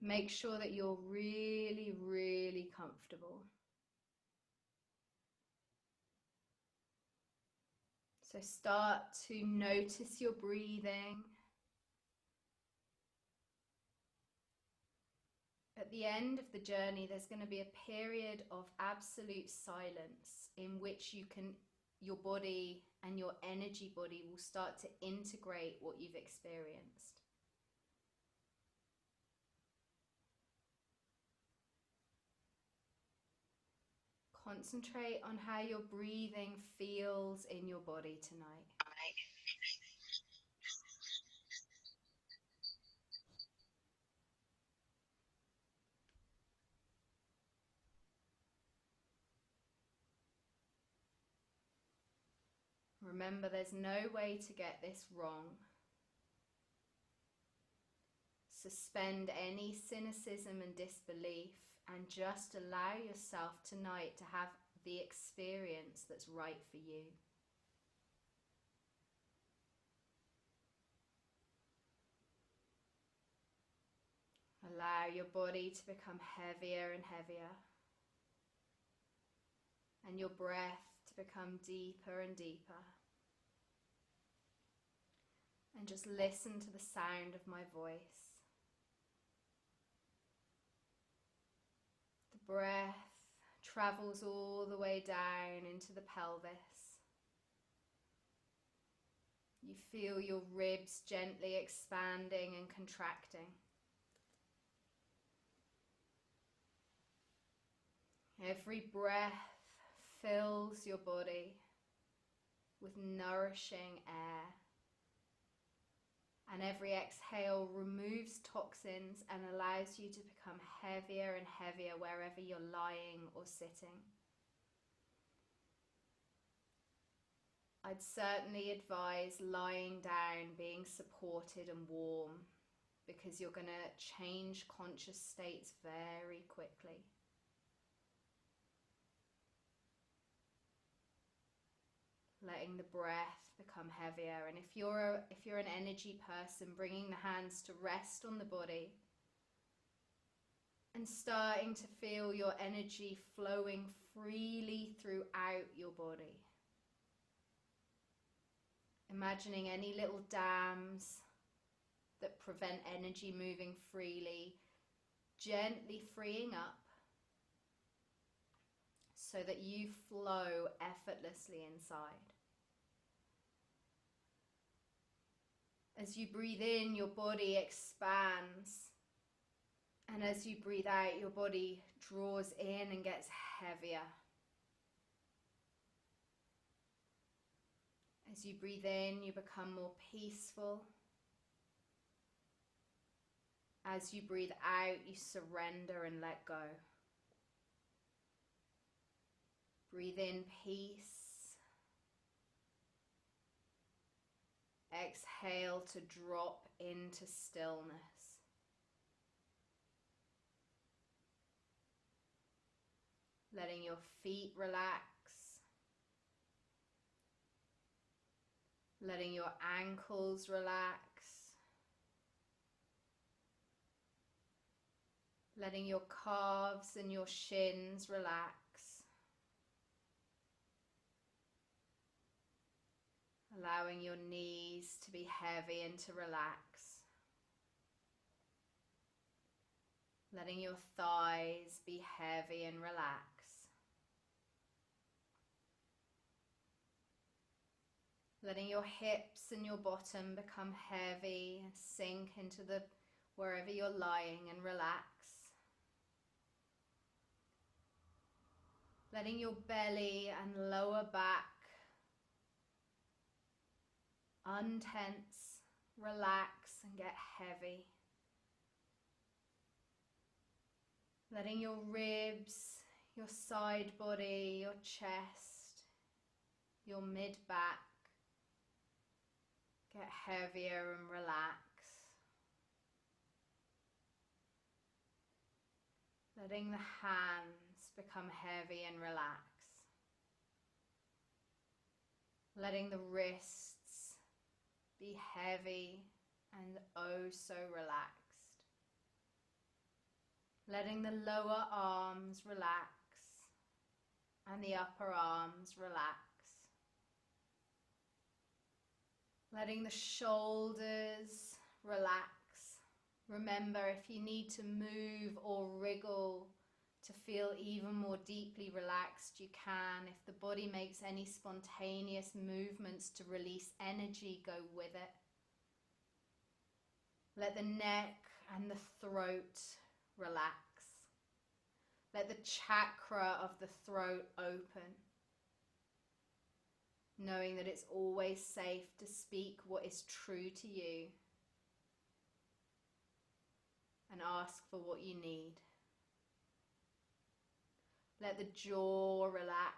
Make sure that you're really, really comfortable. So start to notice your breathing. At the end of the journey, there's going to be a period of absolute silence in which your body and your energy body will start to integrate what you've experienced. Concentrate on how your breathing feels in your body tonight. Remember, there's no way to get this wrong. Suspend any cynicism and disbelief and just allow yourself tonight to have the experience that's right for you. Allow your body to become heavier and heavier, and your breath to become deeper and deeper. And just listen to the sound of my voice. The breath travels all the way down into the pelvis. You feel your ribs gently expanding and contracting. Every breath fills your body with nourishing air. And every exhale removes toxins and allows you to become heavier and heavier wherever you're lying or sitting. I'd certainly advise lying down, being supported and warm, because you're going to change conscious states very quickly. Letting the breath become heavier. And if you're an energy person, bringing the hands to rest on the body and starting to feel your energy flowing freely throughout your body. Imagining any little dams that prevent energy moving freely, gently freeing up so that you flow effortlessly inside. As you breathe in, your body expands. And as you breathe out, your body draws in and gets heavier. As you breathe in, you become more peaceful. As you breathe out, you surrender and let go. Breathe in peace. Exhale to drop into stillness. Letting your feet relax. Letting your ankles relax. Letting your calves and your shins relax. Allowing your knees to be heavy and to relax. Letting your thighs be heavy and relax. Letting your hips and your bottom become heavy, sink into wherever you're lying and relax. Letting your belly and lower back untense, relax and get heavy. Letting your ribs, your side body, your chest, your mid-back get heavier and relax. Letting the hands become heavy and relax. Letting the wrists be heavy and oh so relaxed. Letting the lower arms relax and the upper arms relax. Letting the shoulders relax. Remember, if you need to move or wriggle to feel even more deeply relaxed, you can. If the body makes any spontaneous movements to release energy, go with it. Let the neck and the throat relax. Let the chakra of the throat open, knowing that it's always safe to speak what is true to you and ask for what you need. Let the jaw relax.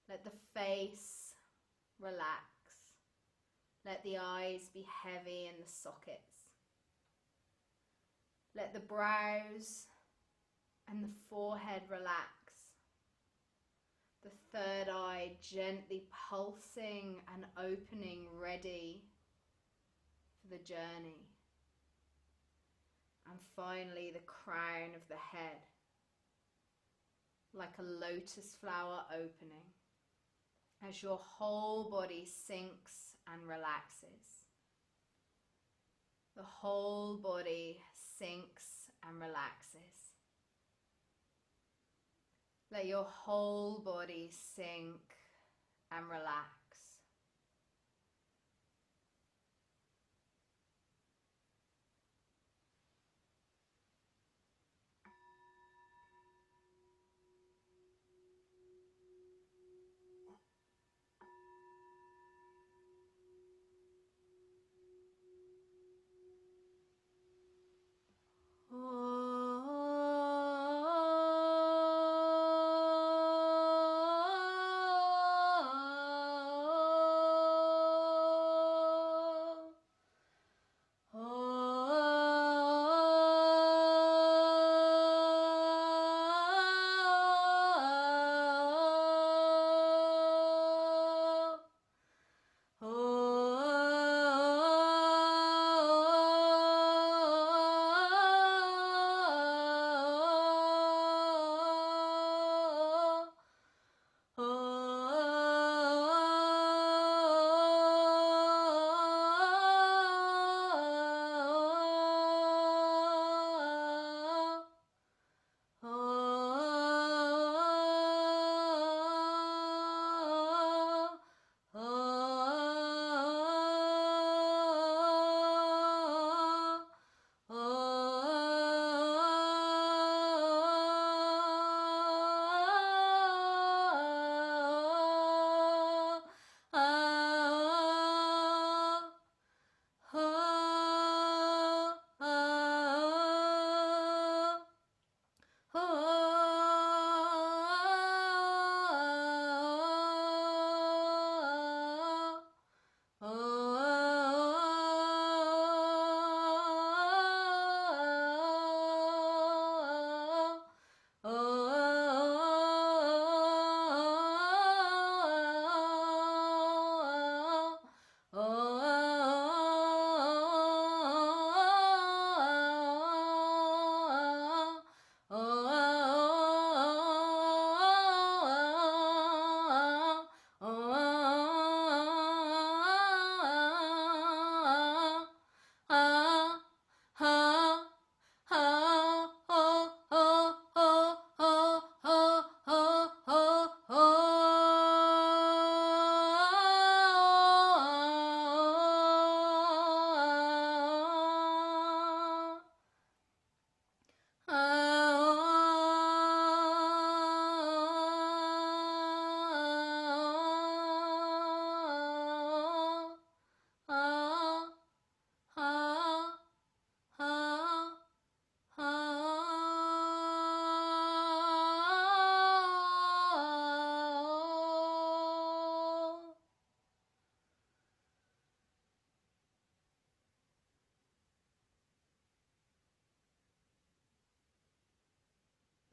Let the face relax. Let the eyes be heavy in the sockets. Let the brows and the forehead relax. The third eye gently pulsing and opening, ready for the journey. And finally, the crown of the head, like a lotus flower opening, as your whole body sinks and relaxes. The whole body sinks and relaxes. Let your whole body sink and relax.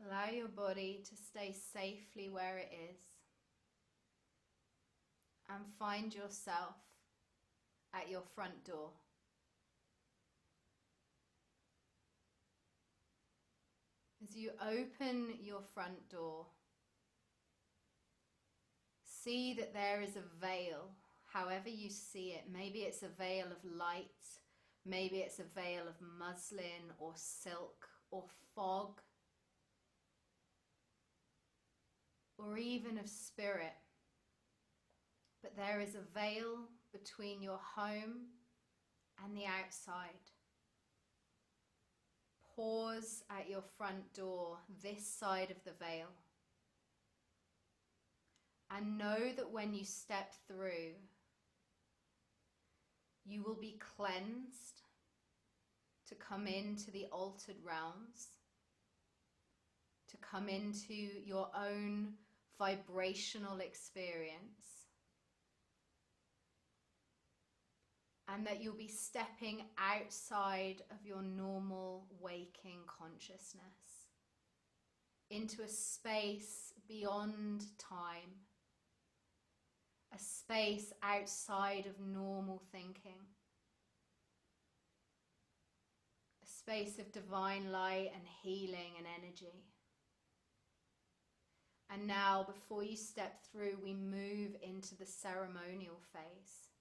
Allow your body to stay safely where it is and find yourself at your front door. As you open your front door, see that there is a veil, however you see it. Maybe it's a veil of light, maybe it's a veil of muslin or silk or fog, or even of spirit. But there is a veil between your home and the outside. Pause at your front door, this side of the veil. And know that when you step through, you will be cleansed to come into the altered realms, to come into your own vibrational experience, and that you'll be stepping outside of your normal waking consciousness into a space beyond time, a space outside of normal thinking, a space of divine light and healing and energy. And now, before you step through, we move into the ceremonial phase.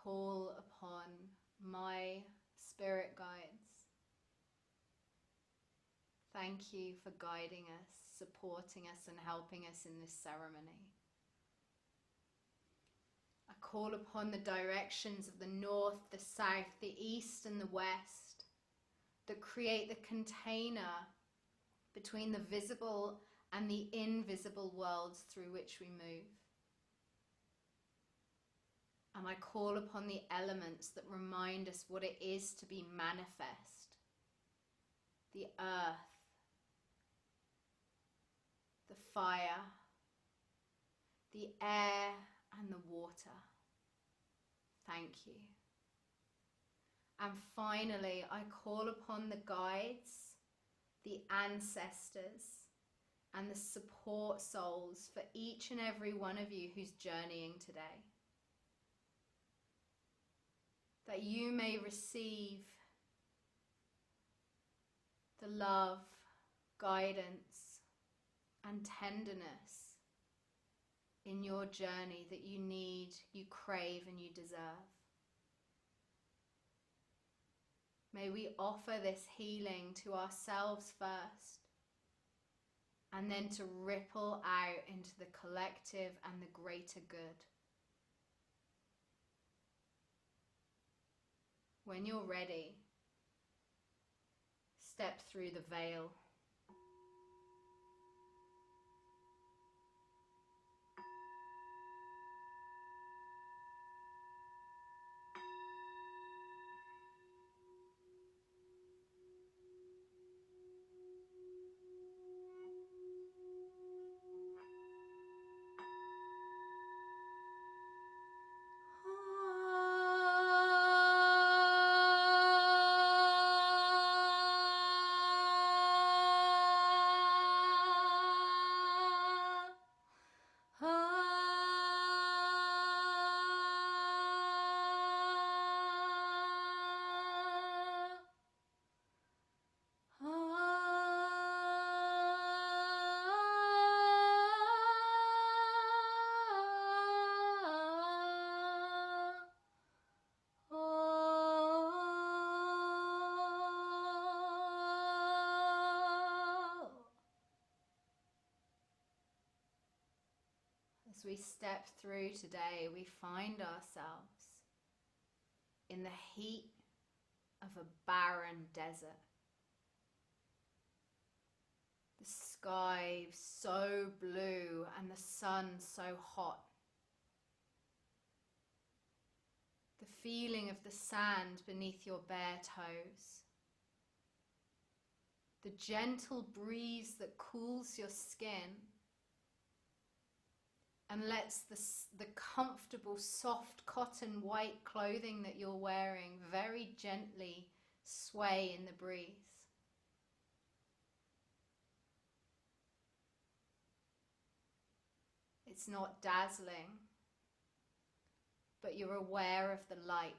Call upon my spirit guides. Thank you for guiding us, supporting us, and helping us in this ceremony. I call upon the directions of the north, the south, the east, and the west that create the container between the visible and the invisible worlds through which we move. And I call upon the elements that remind us what it is to be manifest. The earth, the fire, the air, and the water. Thank you. And finally, I call upon the guides, the ancestors, and the support souls for each and every one of you who's journeying today. That you may receive the love, guidance, and tenderness in your journey that you need, you crave, and you deserve. May we offer this healing to ourselves first, and then to ripple out into the collective and the greater good. When you're ready, step through the veil. As we step through today, we find ourselves in the heat of a barren desert. The sky so blue and the sun so hot. feeling of the sand beneath your bare toes. The gentle breeze that cools your skin and lets the comfortable, soft cotton white clothing that you're wearing very gently sway in the breeze. It's not dazzling, but you're aware of the light,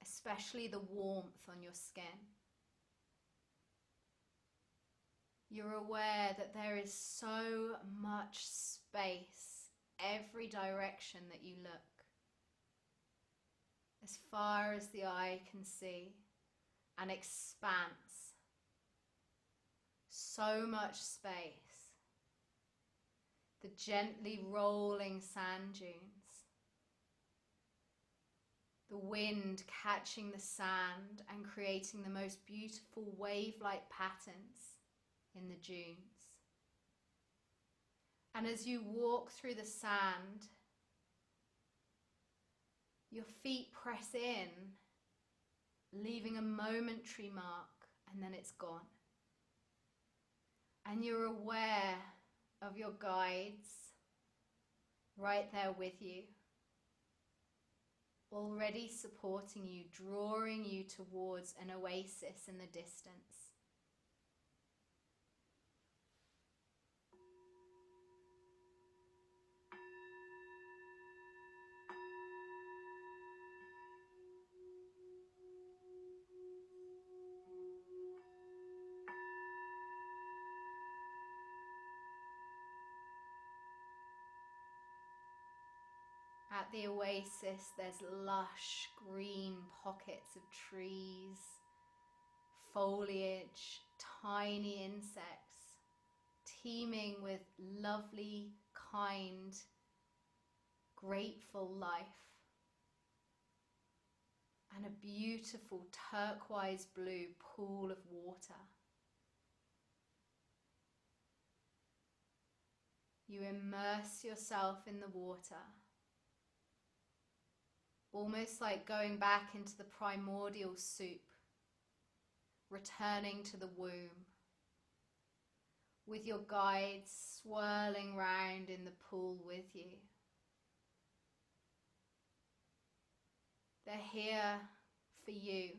especially the warmth on your skin. You're aware that there is so much space every direction that you look. As far as the eye can see, an expanse. So much space. The gently rolling sand dunes. The wind catching the sand and creating the most beautiful wave-like patterns in the dunes. And as you walk through the sand, your feet press in, leaving a momentary mark, and then it's gone. And you're aware of your guides right there with you, already supporting you, drawing you towards an oasis in the distance. At the oasis, there's lush green pockets of trees, foliage, tiny insects, teeming with lovely, kind, grateful life, and a beautiful turquoise blue pool of water. You immerse yourself in the water, almost like going back into the primordial soup, returning to the womb, with your guides swirling round in the pool with you. They're here for you,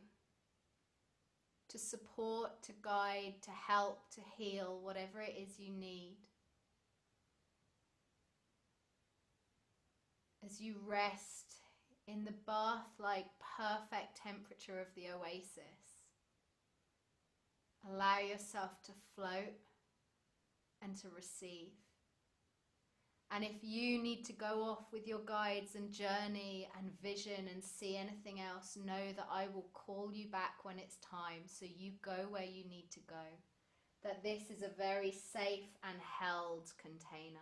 to support, to guide, to help, to heal, whatever it is you need. As you rest in the bath-like perfect temperature of the oasis, allow yourself to float and to receive. And if you need to go off with your guides and journey and vision and see anything else, know that I will call you back when it's time, so you go where you need to go. That this is a very safe and held container.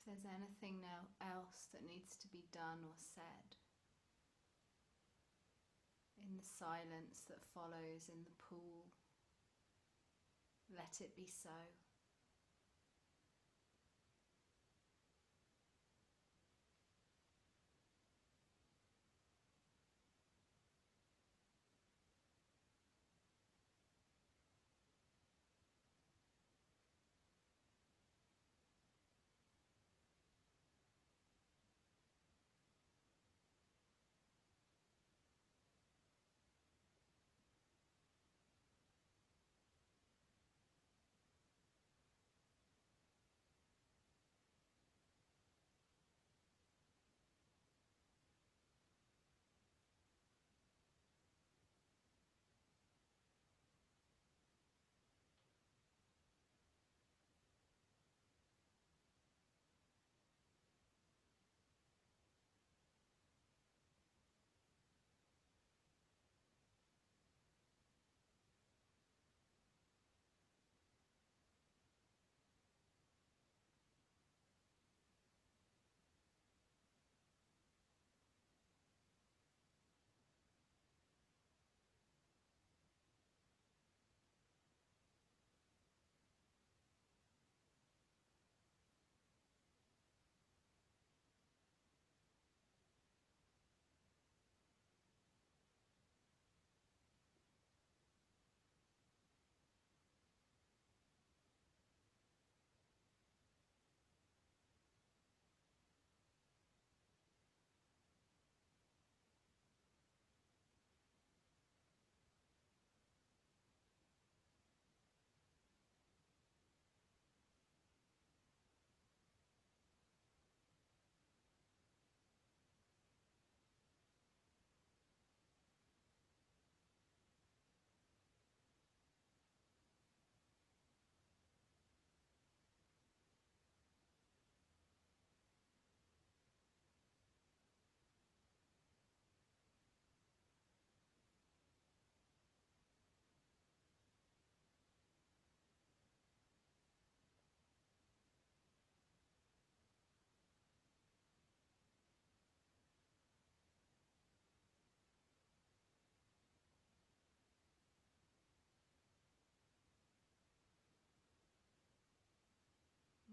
If there's anything now else that needs to be done or said in the silence that follows in the pool, let it be so.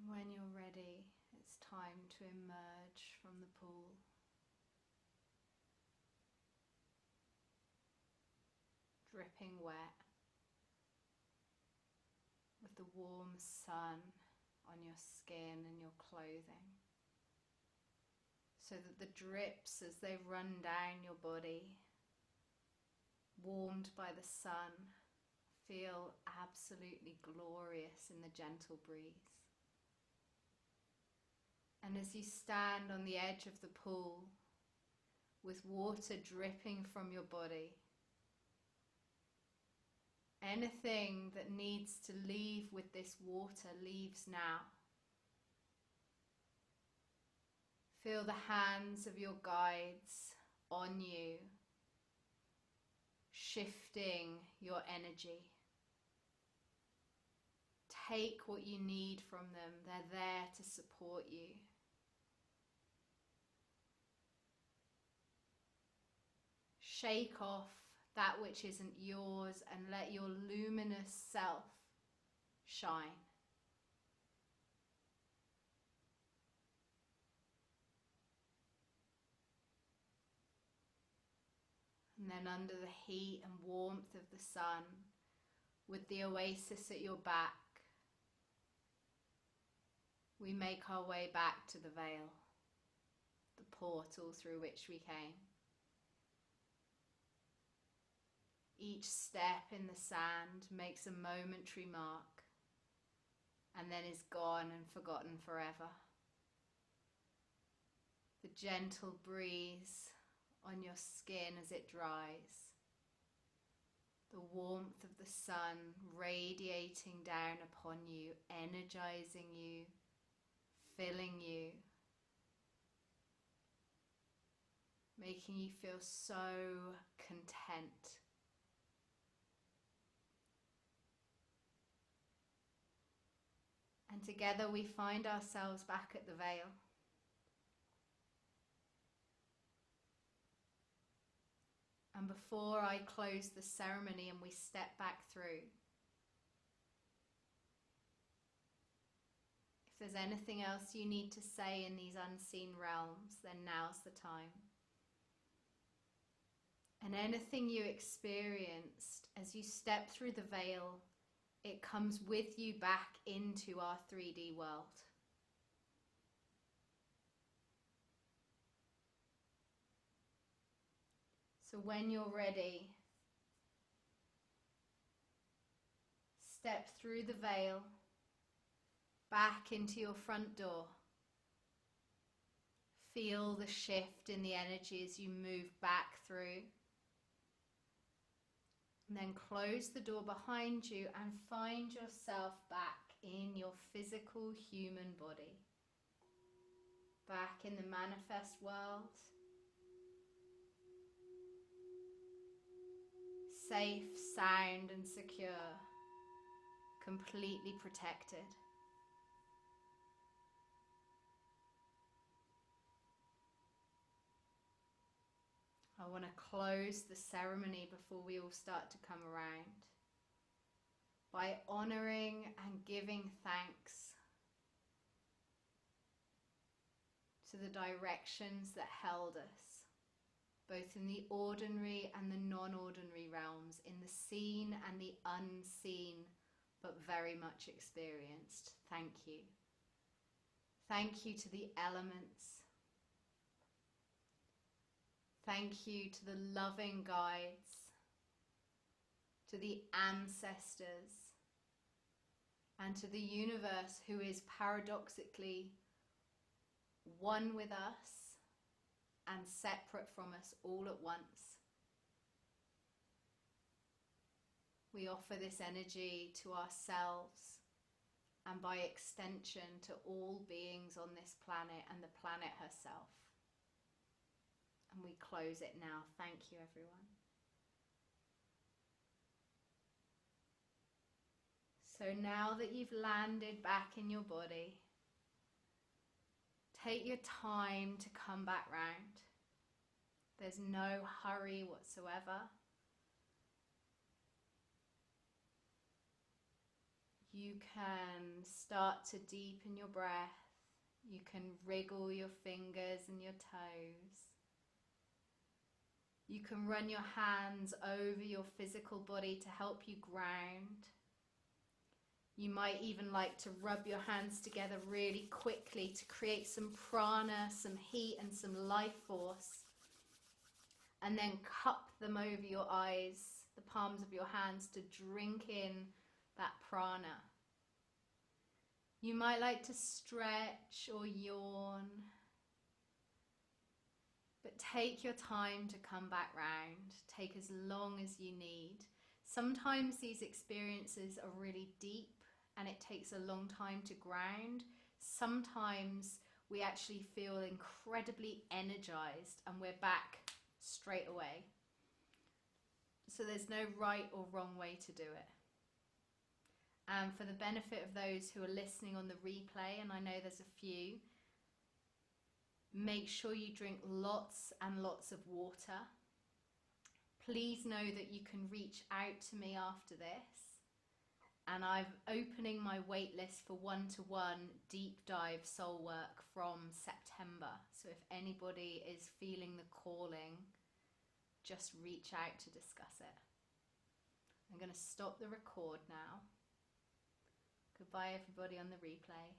When you're ready, it's time to emerge from the pool. Dripping wet, with the warm sun on your skin and your clothing, so that the drips, as they run down your body, warmed by the sun, feel absolutely glorious in the gentle breeze. And as you stand on the edge of the pool, with water dripping from your body. Anything that needs to leave with this water leaves now. Feel the hands of your guides on you, shifting your energy. Take what you need from them. They're there to support you. Shake off that which isn't yours and let your luminous self shine. And then under the heat and warmth of the sun, with the oasis at your back, we make our way back to the veil, the portal through which we came. Each step in the sand makes a momentary mark and then is gone and forgotten forever. The gentle breeze on your skin as it dries, the warmth of the sun radiating down upon you, energizing you, filling you, making you feel so content. And together we find ourselves back at the veil. And before I close the ceremony and we step back through, if there's anything else you need to say in these unseen realms, then now's the time. And anything you experienced as you step through the veil, it comes with you back into our 3D world. So when you're ready, step through the veil, back into your front door. Feel the shift in the energy as you move back through. And then close the door behind you and find yourself back in your physical human body. Back in the manifest world. Safe, sound and secure. Completely protected. I want to close the ceremony before we all start to come around by honoring and giving thanks to the directions that held us, both in the ordinary and the non-ordinary realms, in the seen and the unseen, but very much experienced. Thank you. Thank you to the elements. Thank you to the loving guides, to the ancestors, and to the universe who is paradoxically one with us and separate from us all at once. We offer this energy to ourselves and by extension to all beings on this planet and the planet herself. And we close it now. Thank you, everyone. So now that you've landed back in your body, take your time to come back round. There's no hurry whatsoever. You can start to deepen your breath. You can wriggle your fingers and your toes. You can run your hands over your physical body to help you ground. You might even like to rub your hands together really quickly to create some prana, some heat and some life force. And then cup them over your eyes, the palms of your hands, to drink in that prana. You might like to stretch or yawn. But take your time to come back round. Take as long as you need. Sometimes these experiences are really deep and it takes a long time to ground. Sometimes we actually feel incredibly energized and we're back straight away. So there's no right or wrong way to do it. And for the benefit of those who are listening on the replay, and I know there's a few, make sure you drink lots and lots of water. Please know that you can reach out to me after this. And I'm opening my waitlist for one-to-one deep dive soul work from September. So if anybody is feeling the calling, just reach out to discuss it. I'm going to stop the record now. Goodbye everybody on the replay.